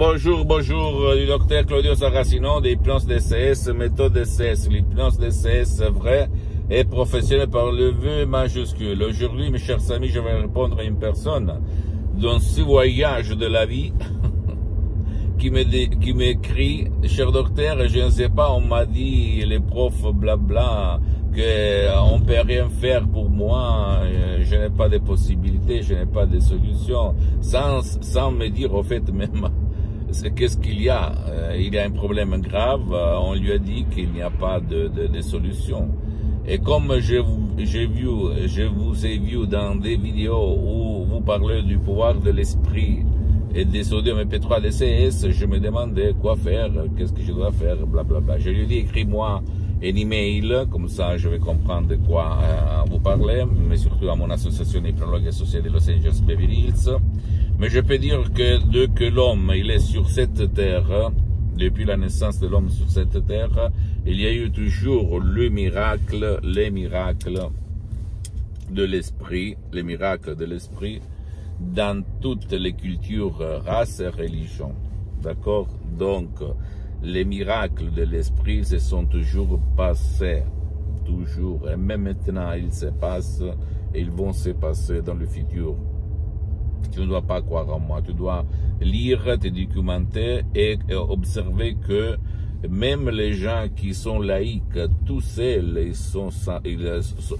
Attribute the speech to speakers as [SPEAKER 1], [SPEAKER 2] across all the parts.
[SPEAKER 1] Bonjour, du docteur Claudio Saracino d'hypnose DCS, méthode DCS, l'hypnose DCS vraie et professionnelle par le V majuscule. Aujourd'hui, mes chers amis, je vais répondre à une personne dans ce voyage de la vie qui m'écrit, cher docteur, je ne sais pas, on m'a dit, les profs, blabla, qu'on ne peut rien faire pour moi, je n'ai pas de possibilités, je n'ai pas de solutions, sans me dire au fait même, qu'est-ce qu'il y a? Il y a un problème grave, on lui a dit qu'il n'y a pas de solution. Et comme je vous ai vu dans des vidéos où vous parlez du pouvoir de l'esprit et des sodium MP3 DCS, je me demandais quoi faire, qu'est-ce que je dois faire, blablabla. Je lui ai dit, écris-moi un email, comme ça je vais comprendre de quoi vous parlez, mais surtout à mon association hypnologue associée de Los Angeles Beverly Hills. Mais je peux dire que dès que l'homme il est sur cette terre, depuis la naissance de l'homme sur cette terre, il y a eu toujours les miracles de l'esprit, les miracles de l'esprit dans toutes les cultures, races et religions. D'accord? Donc, les miracles de l'esprit se sont toujours passés, toujours, et même maintenant ils se passent, et ils vont se passer dans le futur. Tu ne dois pas croire en moi, tu dois lire, te documenter et observer que même les gens qui sont laïcs, tous seuls,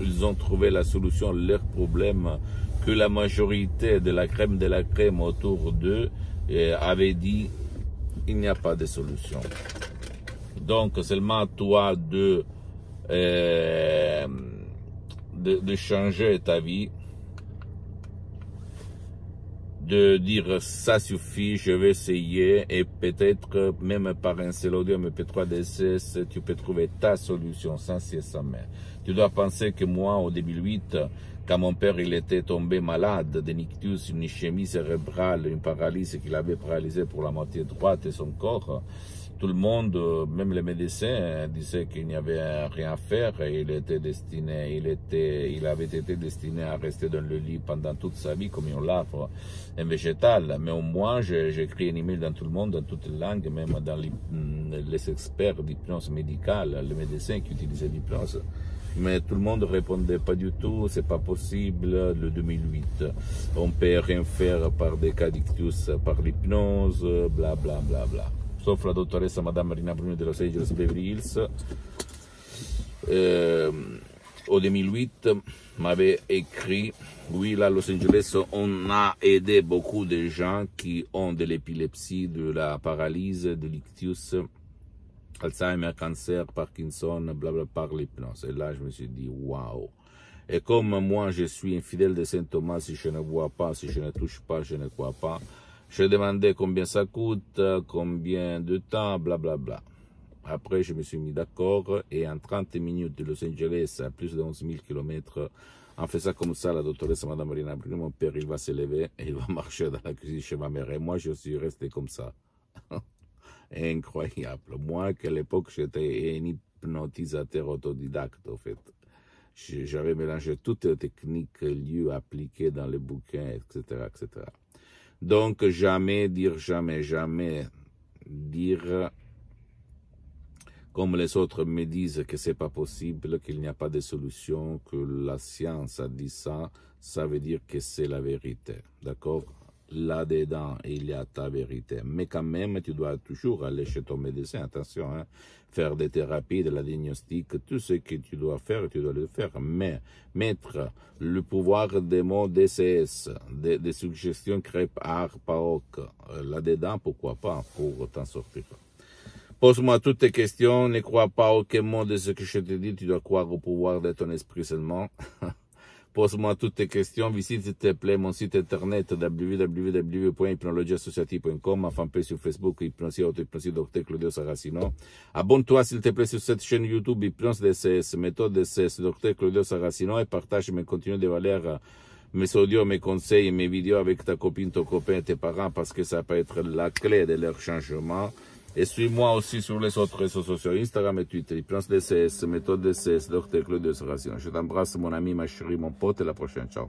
[SPEAKER 1] ils ont trouvé la solution à leurs problèmes que la majorité de la crème autour d'eux avait dit il n'y a pas de solution. Donc seulement toi de changer ta vie, de dire ça suffit, je vais essayer, et peut-être même par un sodium MP3 DCS, tu peux trouver ta solution sans cesse sa main. Tu dois penser que moi, au 2008, quand mon père il était tombé malade de ictus, une ischémie cérébrale, une paralysie qu'il avait paralysé pour la moitié droite de son corps, tout le monde, même les médecins, disaient qu'il n'y avait rien à faire et il avait été destiné à rester dans le lit pendant toute sa vie comme un arbre, un végétal. Mais au moins, j'ai écrit un email dans tout le monde, dans toutes les langues, même dans les experts d'hypnose médicale, les médecins qui utilisaient l'hypnose. Mais tout le monde répondait pas du tout, c'est pas possible, le 2008. On peut rien faire par des cas d'ictus, par l'hypnose, bla bla bla bla. Sauf la dottoressa Madame Marina Bruno de Los Angeles Beverly Hills, au 2008, m'avait écrit, oui, là, à Los Angeles, on a aidé beaucoup de gens qui ont de l'épilepsie, de la paralysie, de l'ictus, Alzheimer, cancer, Parkinson, blablabla, par l'hypnose. Et là, je me suis dit, waouh. Et comme moi, je suis infidèle de Saint Thomas, si je ne vois pas, si je ne touche pas, je ne crois pas. Je demandais combien ça coûte, combien de temps, blablabla. Après, je me suis mis d'accord et en 30 minutes de Los Angeles, à plus de 11 000 km, en faisant comme ça, la doctoresse Madame Marina Bruno, mon père, il va se lever et il va marcher dans la cuisine chez ma mère. Et moi, je suis resté comme ça. Incroyable. Moi, qu'à l'époque, j'étais un hypnotisateur autodidacte, en fait. J'avais mélangé toutes les techniques liées appliquées dans les bouquins, etc., etc. Donc, jamais dire, comme les autres me disent que c'est pas possible, qu'il n'y a pas de solution, que la science a dit ça, ça veut dire que c'est la vérité, d'accord? Là-dedans, il y a ta vérité. Mais quand même, tu dois toujours aller chez ton médecin, attention, hein, faire des thérapies, de la diagnostic, tout ce que tu dois faire, tu dois le faire. Mais mettre le pouvoir des mots DCS, des suggestions crêpes, art, PAOC, là-dedans, pourquoi pas, pour t'en sortir. Pose-moi toutes tes questions, ne crois pas aucun mot de ce que je te dis, tu dois croire au pouvoir de ton esprit seulement. Pose-moi toutes tes questions, visite s'il te plaît mon site internet www.hypnologieassociative.com, ma fanpage sur Facebook, Hypnosie Auto-Hypnosie Dr Claudio Saracino. Abonne-toi s'il te plaît sur cette chaîne YouTube Hypnose DCS, méthode DCS, Dr Claudio Saracino, et partage mes contenus de valeur, mes audios, mes conseils, mes vidéos avec ta copine, ton copain et tes parents, parce que ça peut être la clé de leur changement. Et suis-moi aussi sur les autres réseaux sociaux, Instagram et Twitter, Hypnose DCS, méthode DCS, Dr Claudio Saracino. Je t'embrasse mon ami, ma chérie, mon pote, et à la prochaine, ciao.